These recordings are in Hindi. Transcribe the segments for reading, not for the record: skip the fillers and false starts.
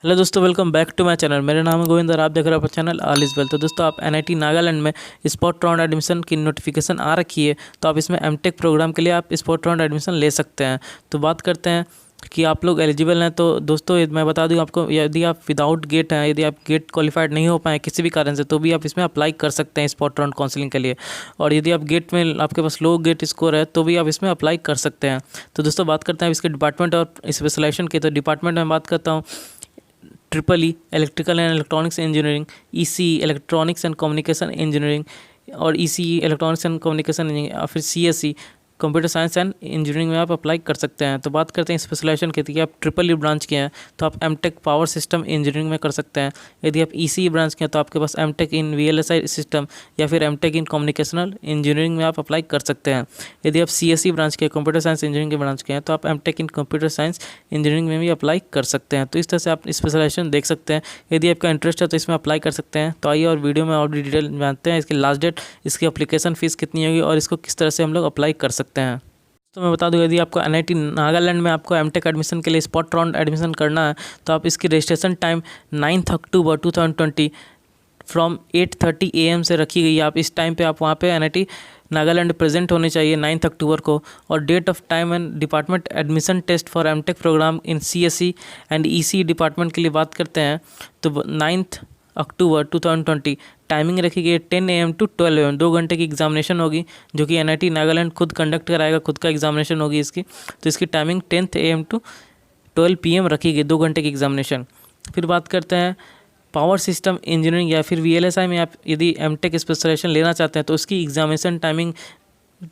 हेलो दोस्तों, welcome back to my channel. मेरा नाम है गोविंद और आप देख रहे हो अपना चैनल ऑल इज वेल। तो दोस्तों, आप एनआईटी नागालैंड में स्पॉट राउंड एडमिशन की नोटिफिकेशन आ रखी है, तो आप इसमें एमटेक प्रोग्राम के लिए आप स्पॉट राउंड एडमिशन ले सकते हैं। तो बात करते हैं कि आप लोग एलिजिबल हैं। तो दोस्तों, मैं बता दूं आपको, यदि आप विदाउट गेट हैं, यदि आप गेट क्वालिफाइड नहीं हो पाए किसी भी कारण से, तो भी आप इसमें अप्लाई कर सकते हैं स्पॉट राउंड काउंसलिंग के लिए। और यदि आप गेट में आपके पास लो गेट स्कोर है, तो भी आप इसमें अप्लाई कर सकते हैं। तो दोस्तों, बात करते हैं इसके डिपार्टमेंट और स्पेशलाइजेशन की। तो डिपार्टमेंट में बात करता हूँ triple E electrical and electronics engineering, EC electronics and communication engineering, और EC electronics and communication engineering, और फिर CSE computer science and engineering में आप अप्लाई कर सकते हैं। तो बात करते हैं स्पेशलाइजेशन की, कि आप ट्रिपल ई ब्रांच के हैं तो आप एमटेक पावर सिस्टम इंजीनियरिंग में कर सकते हैं। यदि आप ईसी ब्रांच के हैं तो आपके पास एमटेक इन वीएलएसआई सिस्टम या फिर एमटेक इन कम्युनिकेशनल इंजीनियरिंग में आप अप्लाई कर सकते हैं। यदि आप सीएसई ब्रांच के कंप्यूटर साइंस इंजीनियरिंग के ब्रांच के हैं तो आप M Tech in computer science engineering में भी अप्लाई कर सकते हैं। तो इस तरह से आप स्पेशलाइजेशन देख सकते हैं। यदि आपका इंटरेस्ट है तो इसमें अप्लाई कर सकते हैं। तो आइए और वीडियो में और भी डिटेल जानते हैं इसकी लास्ट डेट, इसकी अप्लीकेशन फ़ीस कितनी होगी और इसको किस तरह से हम लोग अप्लाई कर सकते हैं। तो मैं बता दूं, यदि आपको एनआईटी नागालैंड में आपको एमटेक एडमिशन के लिए स्पॉट राउंड एडमिशन करना है, तो आप इसकी registration time 9 October 2020 from 8:30 AM से रखी गई है। आप इस टाइम पे आप वहाँ पे एनआईटी नागालैंड प्रेजेंट होने चाहिए 9 अक्टूबर को। और date of time and department admission test for M Tech program in CSE and EC department के लिए बात करते हैं तो 9 अक्टूबर 2020 टाइमिंग रखी गई है 10 AM to 12 AM। 2 घंटे की एग्जामिनेशन होगी जो कि एनआईटी नागालैंड खुद कंडक्ट कराएगा, खुद का एग्जामिनेशन होगी इसकी। तो इसकी टाइमिंग 10 AM to 12 PM रखी गई, 2 घंटे की एग्जामिनेशन। फिर बात करते हैं पावर सिस्टम इंजीनियरिंग या फिर वीएलएसआई में आप यदि एमटेक स्पेशलाइजेशन लेना चाहते हैं तो उसकी एग्जामिनेशन टाइमिंग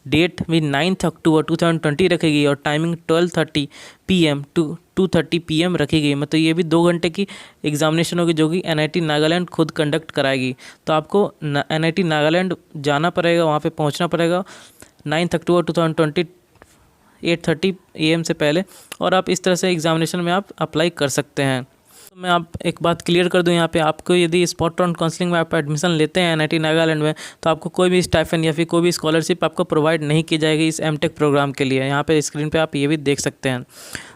डेट भी 9 अक्टूबर 2020 रखी गई और टाइमिंग 12:30 PM to 2:30 PM रखी गई। मतलब ये भी 2 घंटे की एग्जामिनेशन होगी जो कि एनआईटी नागालैंड खुद कंडक्ट कराएगी। तो आपको एनआईटी नागालैंड जाना पड़ेगा, वहाँ पे पहुँचना पड़ेगा 9 अक्टूबर 2020 8:30 AM से पहले, और आप इस तरह से एग्जामिनेशन में आप अप्लाई कर सकते हैं। तो मैं आप एक बात क्लियर कर दूं यहाँ पे, आपको यदि स्पॉट राउंड काउंसलिंग में आप एडमिशन लेते हैं एनआईटी नागालैंड में, तो आपको कोई भी स्टाइपेंड या फिर कोई भी स्कॉलरशिप आपको प्रोवाइड नहीं की जाएगी इस एमटेक प्रोग्राम के लिए। यहाँ पे स्क्रीन पे आप ये भी देख सकते हैं।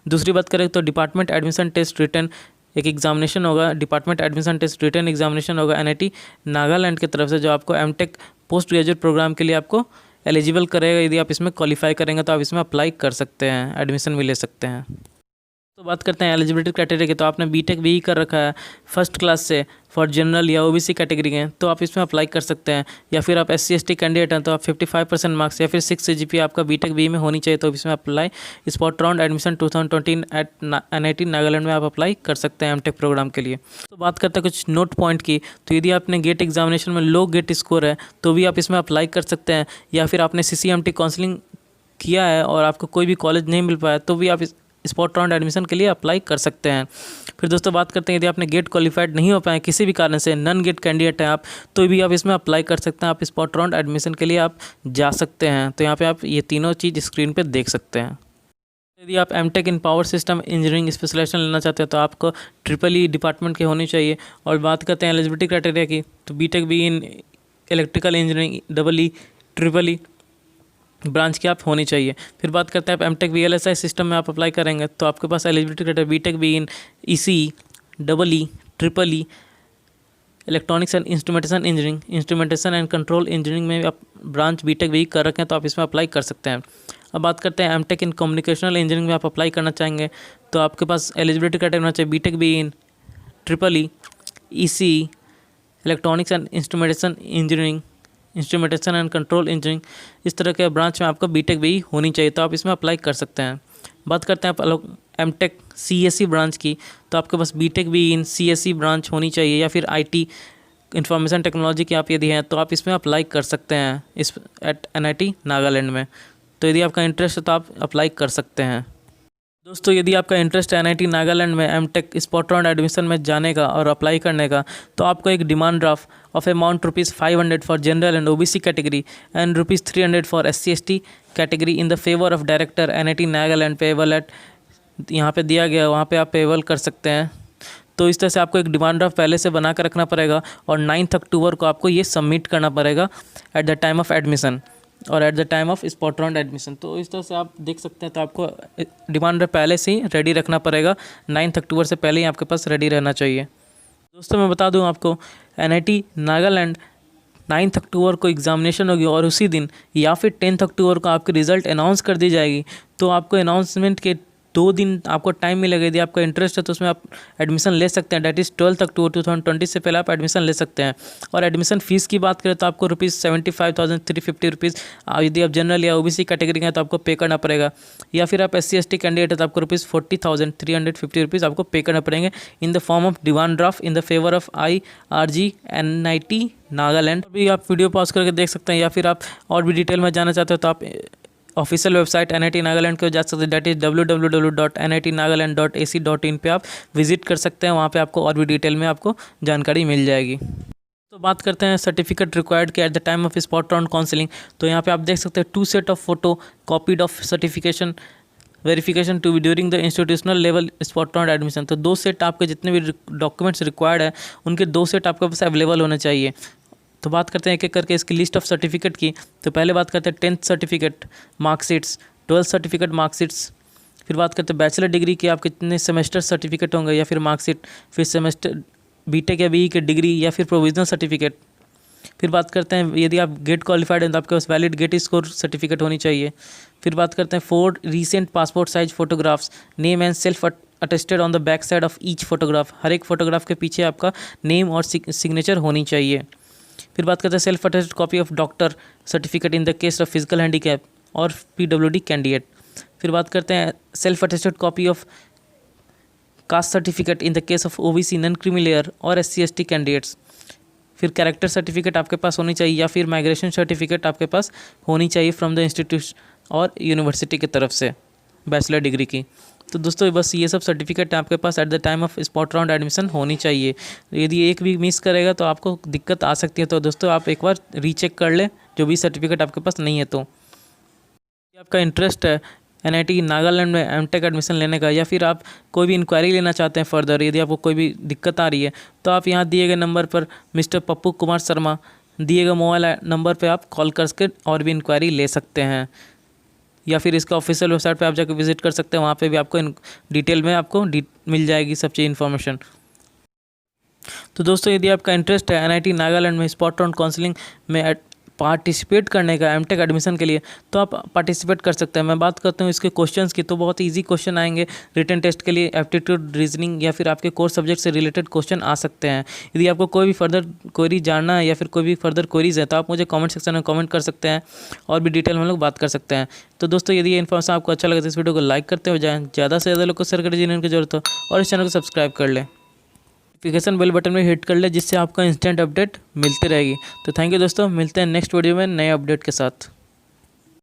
दूसरी बात करें तो डिपार्टमेंट एडमिशन टेस्ट रिटर्न एक एग्जामिनेशन होगा, department admission test written examination होगा एनआईटी नागालैंड की तरफ से, जो आपको एमटेक पोस्ट ग्रेजुएट प्रोग्राम के लिए आपको एलिजिबल करेगा। यदि आप इसमें क्वालिफाई करेंगे तो आप इसमें अप्लाई कर सकते हैं, एडमिशन भी ले सकते हैं। तो बात करते हैं एलिजिबिलिटी क्राइटेरिया की। तो आपने बीटेक भी कर रखा है फर्स्ट क्लास से फॉर जनरल या ओबीसी कैटेगरी के, तो आप इसमें अप्लाई कर सकते हैं। या फिर आप SC/ST कैंडिडेट हैं तो आप 55% मार्क्स या फिर 6 CGPA आपका बीटेक बी में होनी चाहिए, तो इसमें apply spot round admission 2020 at NIT Nagaland में आप अप्लाई कर सकते हैं एमटेक प्रोग्राम के लिए। तो बात करते हैं कुछ नोट पॉइंट की। तो यदि आपने गेट एग्जामिनेशन में लो गेट स्कोर है तो भी आप इसमें अप्लाई कर सकते हैं। या फिर आपने CCMT काउंसलिंग किया है और आपको कोई भी कॉलेज नहीं मिल पाया तो भी आप स्पॉट राउंड एडमिशन के लिए अप्लाई कर सकते हैं। फिर दोस्तों बात करते हैं, यदि आपने गेट क्वालिफाइड नहीं हो पाए किसी भी कारण से, नन गेट कैंडिडेट हैं आप, तो भी आप इसमें अप्लाई कर सकते हैं। आप स्पॉट राउंड एडमिशन के लिए आप जा सकते हैं। तो यहाँ पे आप ये तीनों चीज़ स्क्रीन पे देख सकते हैं। यदि आप M Tech in power system engineering specialization लेना चाहते हैं तो आपको ट्रिपल ई डिपार्टमेंट के होनी चाहिए। और बात करते हैं एलिजिबिलिटी क्राइटेरिया की, तो B Tech B in electrical engineering double E triple E branch की आप होनी चाहिए। फिर बात करते हैं आप एमटेक वीएलएसआई सिस्टम में आप अप्लाई करेंगे तो आपके पास eligibility criteria BTech B in EC double E triple E electronics and instrumentation and control engineering में आप ब्रांच बीटेक बी कर रखे हैं तो आप इसमें अप्लाई कर सकते हैं। अब बात करते हैं एमटेक इन कम्युनिकेशनल इंजीनियरिंग में आप अप्लाई करना चाहेंगे तो आपके पास एलिजिबिलिटी क्राइटेरिया होना चाहिए B Tech B in triple E EC electronics and instrumentation and control engineering, इस तरह के ब्रांच में आपको बीटेक भी होनी चाहिए, तो आप इसमें अप्लाई कर सकते हैं। बात करते हैं आप एमटेक सीएसई ब्रांच की, तो आपके पास बीटेक भी इन सीएसई ब्रांच होनी चाहिए। या फिर आईटी इंफॉर्मेशन टेक्नोलॉजी की आप यदि हैं तो आप इसमें अप्लाई कर सकते हैं इस एट एनआईटी नागालैंड में। तो यदि आपका इंटरेस्ट है तो आप अप्लाई कर सकते हैं। दोस्तों, यदि आपका इंटरेस्ट है एनआईटी नागालैंड में एमटेक स्पॉट राउंड एडमिशन में जाने का और अप्लाई करने का, तो आपको एक demand draft of amount ₹500 for general and OBC category and ₹300 for SC/ST category in the favour of director NIT Nagaland payable eight, यहाँ पे दिया गया, वहाँ पे आप पेबल कर सकते हैं। तो इस तरह से आपको एक डिमांड ड्राफ्ट पहले से बना कर रखना पड़ेगा और 9 अक्टूबर को आपको ये सबमिट करना पड़ेगा at the time of admission. और at the time of spot round admission. तो इस तरह से आप देख सकते हैं। तो आपको डिमांड पहले से ही रेडी रखना पड़ेगा, 9 अक्टूबर से पहले ही आपके पास रेडी रहना चाहिए। दोस्तों मैं बता दूं आपको, NIT नागालैंड 9 अक्टूबर को एग्जामिनेशन होगी और उसी दिन या फिर 10 अक्टूबर को आपकी रिज़ल्ट अनाउंस कर दी जाएगी। तो आपको अनाउंसमेंट के 2 दिन आपको टाइम मिलेगा। यदि आपका इंटरेस्ट है तो उसमें आप एडमिशन ले सकते हैं। डेट इज़ 12 अक्टूबर 2020 से पहले आप एडमिशन ले सकते हैं। और एडमिशन फ़ीस की बात करें तो आपको ₹75,350 यदि आप जनरल या OBC कैटेगरी का हैं तो आपको पे करना पड़ेगा। या फिर आप SC/ST कैंडिडेट है तो आपको ₹40,350 आपको पे करना पड़ेंगे in the form of demand draft in the favour of IRG NIT Nagaland. अभी आप वीडियो पॉज करके देख सकते हैं, या फिर आप और भी डिटेल में जानना चाहते हो तो आप ऑफिशियल वेबसाइट NIT नागालैंड को जा सकते हैं। डेट इज़ www.nitnagaland.ac.in पे आप विजिट कर सकते हैं। वहाँ पे आपको और भी डिटेल में आपको जानकारी मिल जाएगी। तो बात करते हैं सर्टिफिकेट रिक्वायर्ड के at the time of spot round counselling. तो यहाँ पे आप देख सकते हैं 2 set of photo copied of certification verification to be during the institutional level spot round admission. तो 2 सेट आपके जितने भी डॉक्यूमेंट्स रिक्वायर्ड है उनके 2 सेट आपके पास अवेलेबल होने चाहिए। तो बात करते हैं एक एक करके इसकी लिस्ट ऑफ सर्टिफिकेट की। तो पहले बात करते हैं 10th certificate marksheets, 12th certificate marksheets. फिर बात करते हैं बैचलर डिग्री की आप कितने सेमेस्टर सर्टिफिकेट होंगे या फिर मार्कशीट। फिर सेमेस्टर BTech या BE के डिग्री या फिर प्रोविजनल सर्टिफिकेट। फिर बात करते हैं यदि आप गेट क्वालिफाइड हैं तो आपके पास वैलिड गेट स्कोर सर्टिफिकेट होनी चाहिए। फिर बात करते हैं 4 recent passport size photographs, name and self attested on the back side of each photograph. हर एक फोटोग्राफ के पीछे आपका नेम और सिग्नेचर होनी चाहिए। फिर बात करते हैं self attested copy of doctor certificate in the case of physical handicap और PWD कैंडिडेट। फिर बात करते हैं self attested copy of caste certificate in the case of OBC non creamy layer और SC/ST कैंडिडेट्स। फिर कैरेक्टर सर्टिफिकेट आपके पास होनी चाहिए या फिर माइग्रेशन सर्टिफिकेट आपके पास होनी चाहिए फ्रॉम द इंस्टीट्यूट और यूनिवर्सिटी की तरफ से बैचलर डिग्री की। तो दोस्तों बस ये सब सर्टिफिकेट आपके पास at the time of spot round admission होनी चाहिए। यदि एक भी मिस करेगा तो आपको दिक्कत आ सकती है। तो दोस्तों आप एक बार रीचेक कर लें जो भी सर्टिफिकेट आपके पास नहीं है। तो आपका इंटरेस्ट है NIT नागालैंड में MTech एडमिशन लेने का, या फिर आप कोई भी इंक्वायरी लेना चाहते हैं फर्दर, यदि आपको कोई भी दिक्कत आ रही है तो आप यहाँ दिए गए नंबर पर मिस्टर पप्पू कुमार शर्मा दिए गए मोबाइल नंबर पर आप कॉल करके और भी इंक्वायरी ले सकते हैं। या फिर इसका ऑफिशियल वेबसाइट पे आप जाकर विजिट कर सकते हैं। वहाँ पे भी आपको डिटेल में आपको मिल जाएगी सब चीज़ इन्फॉर्मेशन। तो दोस्तों यदि आपका इंटरेस्ट है NIT नागालैंड में स्पॉट राउंड काउंसलिंग में पार्टिसिपेट करने का MTech एडमिशन के लिए, तो आप पार्टिसिपेट कर सकते हैं। मैं बात करता हूँ इसके क्वेश्चंस की, तो बहुत इजी क्वेश्चन आएंगे रिटन टेस्ट के लिए। एप्टीट्यूड, रीजनिंग या फिर आपके कोर सब्जेक्ट से रिलेटेड क्वेश्चन आ सकते हैं। यदि आपको कोई भी फर्दर क्वेरी जानना है या फिर कोई भी फर्दर क्वेरीज है तो आप मुझे कमेंट सेक्शन में कमेंट कर सकते हैं और भी डिटेल में हम लोग बात कर सकते हैं। तो दोस्तों यदि ये इन्फॉर्मेशन आपको अच्छा लगे तो इस वीडियो को लाइक करते हो जाएँ, ज़्यादा से ज़्यादा लोग को शेयर करें जिन्हें की जरूरत हो, और इस चैनल को सब्सक्राइब कर लें। नोटिफिकेशन बेल बटन में हिट कर ले जिससे आपको इंस्टेंट अपडेट मिलती रहेगी। तो थैंक यू दोस्तों, मिलते हैं नेक्स्ट वीडियो में नए अपडेट के साथ।